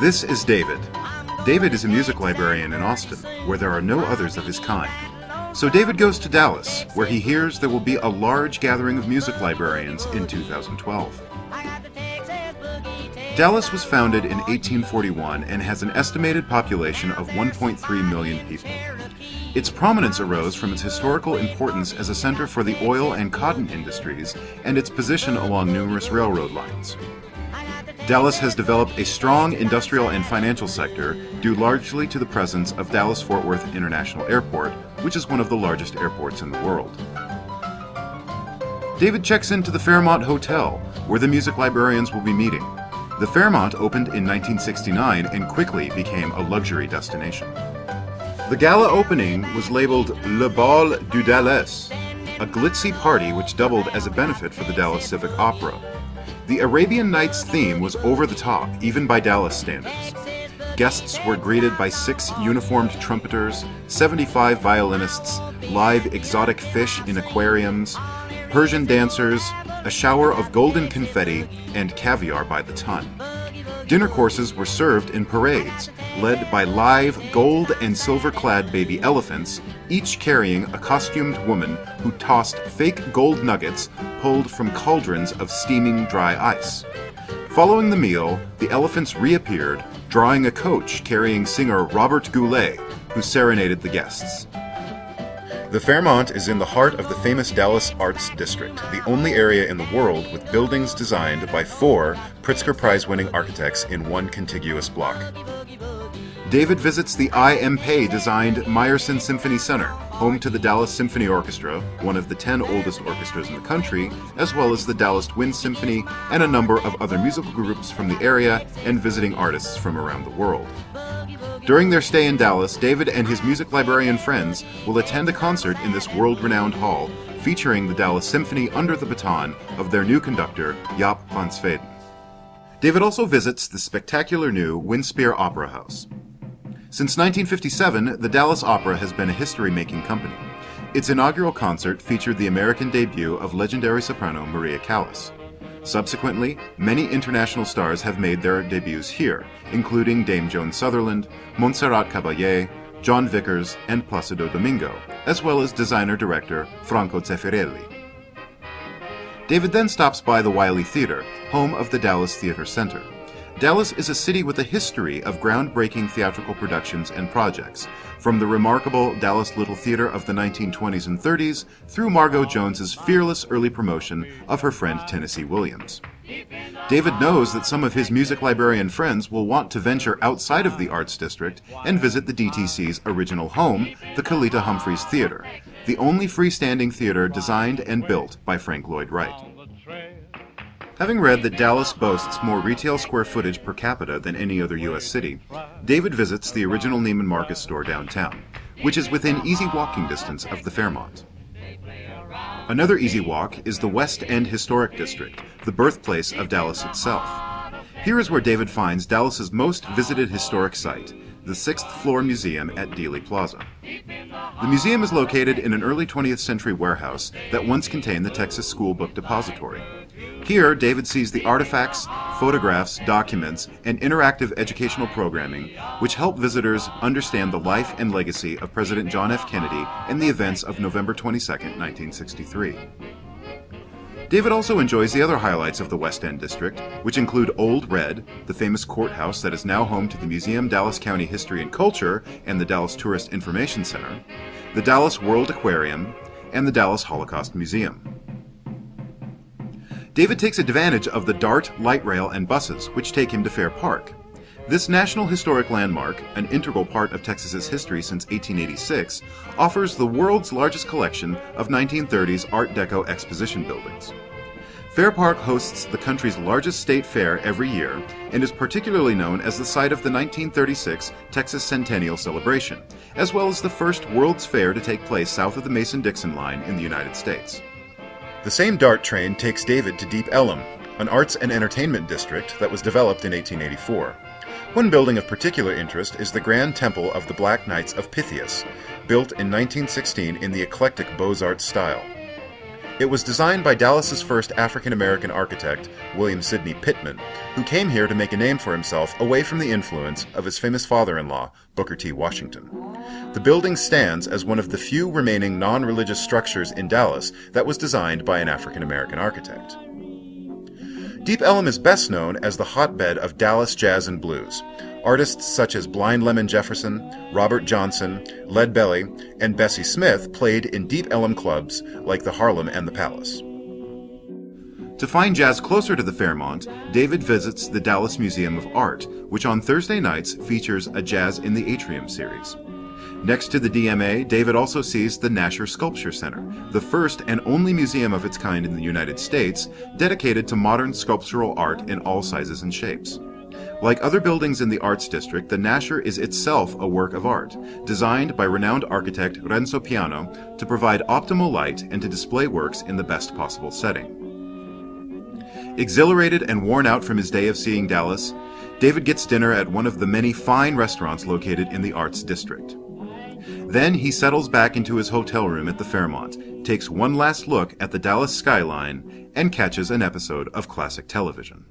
This is David. David is a music librarian in Austin, where there are no others of his kind. So David goes to Dallas, where he hears there will be a large gathering of music librarians in 2012. Dallas was founded in 1841 and has an estimated population of 1.3 million people. Its prominence arose from its historical importance as a center for the oil and cotton industries and its position along numerous railroad lines. Dallas has developed a strong industrial and financial sector due largely to the presence of Dallas-Fort Worth International Airport, which is one of the largest airports in the world. David checks into the Fairmont Hotel, where the music librarians will be meeting. The Fairmont opened in 1969 and quickly became a luxury destination. The gala opening was labeled Le Bal du Dallas, a glitzy party which doubled as a benefit for the Dallas Civic Opera. The Arabian Nights theme was over the top, even by Dallas standards. Guests were greeted by 6 uniformed trumpeters, 75 violinists, live exotic fish in aquariums, Persian dancers, a shower of golden confetti, and caviar by the ton. Dinner courses were served in parades, led by live gold and silver-clad baby elephants, each carrying a costumed woman who tossed fake gold nuggets pulled from cauldrons of steaming dry ice. Following the meal, the elephants reappeared, drawing a coach carrying singer Robert Goulet, who serenaded the guests. The Fairmont is in the heart of the famous Dallas Arts District, the only area in the world with buildings designed by 4 Pritzker Prize-winning architects in one contiguous block. David visits the I. M. Pei-designed Meyerson Symphony Center, home to the Dallas Symphony Orchestra, one of the 10 oldest orchestras in the country, as well as the Dallas Wind Symphony and a number of other musical groups from the area and visiting artists from around the world. During their stay in Dallas, David and his music librarian friends will attend a concert in this world-renowned hall, featuring the Dallas Symphony under the baton of their new conductor, Jaap van Zweden. David also visits the spectacular new Winspear Opera House. Since 1957, the Dallas Opera has been a history-making company. Its inaugural concert featured the American debut of legendary soprano Maria Callas. Subsequently, many international stars have made their debuts here, including Dame Joan Sutherland, Montserrat Caballé, John Vickers, and Placido Domingo, as well as designer-director Franco Zeffirelli. David then stops by the Wiley Theater, home of the Dallas Theater Center. Dallas is a city with a history of groundbreaking theatrical productions and projects, from the remarkable Dallas Little Theater of the 1920s and 30s through Margot Jones's fearless early promotion of her friend Tennessee Williams. David knows that some of his music librarian friends will want to venture outside of the Arts District and visit the DTC's original home, the Kalita Humphreys Theater, the only freestanding theater designed and built by Frank Lloyd Wright. Having read that Dallas boasts more retail square footage per capita than any other U.S. city, David visits the original Neiman Marcus store downtown, which is within easy walking distance of the Fairmont. Another easy walk is the West End Historic District, the birthplace of Dallas itself. Here is where David finds Dallas's most visited historic site, the 6th floor museum at Dealey Plaza. The museum is located in an early 20th century warehouse that once contained the Texas School Book Depository. Here, David sees the artifacts, photographs, documents, and interactive educational programming which help visitors understand the life and legacy of President John F. Kennedy and the events of November 22, 1963. David also enjoys the other highlights of the West End District, which include Old Red, the famous courthouse that is now home to the Museum Dallas County History and Culture and the Dallas Tourist Information Center, the Dallas World Aquarium, and the Dallas Holocaust Museum. David takes advantage of the DART, light rail, and buses, which take him to Fair Park. This National Historic Landmark, an integral part of Texas's history since 1886, offers the world's largest collection of 1930s Art Deco exposition buildings. Fair Park hosts the country's largest state fair every year and is particularly known as the site of the 1936 Texas Centennial Celebration, as well as the first World's Fair to take place south of the Mason-Dixon line in the United States. The same DART train takes David to Deep Ellum, an arts and entertainment district that was developed in 1884. One building of particular interest is the Grand Temple of the Black Knights of Pythias, built in 1916 in the eclectic Beaux-Arts style. It was designed by Dallas's first African-American architect, William Sidney Pittman, who came here to make a name for himself away from the influence of his famous father-in-law, Booker T. Washington. The building stands as one of the few remaining non-religious structures in Dallas that was designed by an African-American architect. Deep Ellum is best known as the hotbed of Dallas jazz and blues. Artists such as Blind Lemon Jefferson, Robert Johnson, Lead Belly, and Bessie Smith played in Deep Ellum clubs like the Harlem and the Palace. To find jazz closer to the Fairmont, David visits the Dallas Museum of Art, which on Thursday nights features a Jazz in the Atrium series. Next to the DMA, David also sees the Nasher Sculpture Center, the first and only museum of its kind in the United States dedicated to modern sculptural art in all sizes and shapes. Like other buildings in the Arts District, the Nasher is itself a work of art, designed by renowned architect Renzo Piano to provide optimal light and to display works in the best possible setting. Exhilarated and worn out from his day of seeing Dallas, David gets dinner at one of the many fine restaurants located in the Arts District. Then he settles back into his hotel room at the Fairmont, takes one last look at the Dallas skyline, and catches an episode of classic television.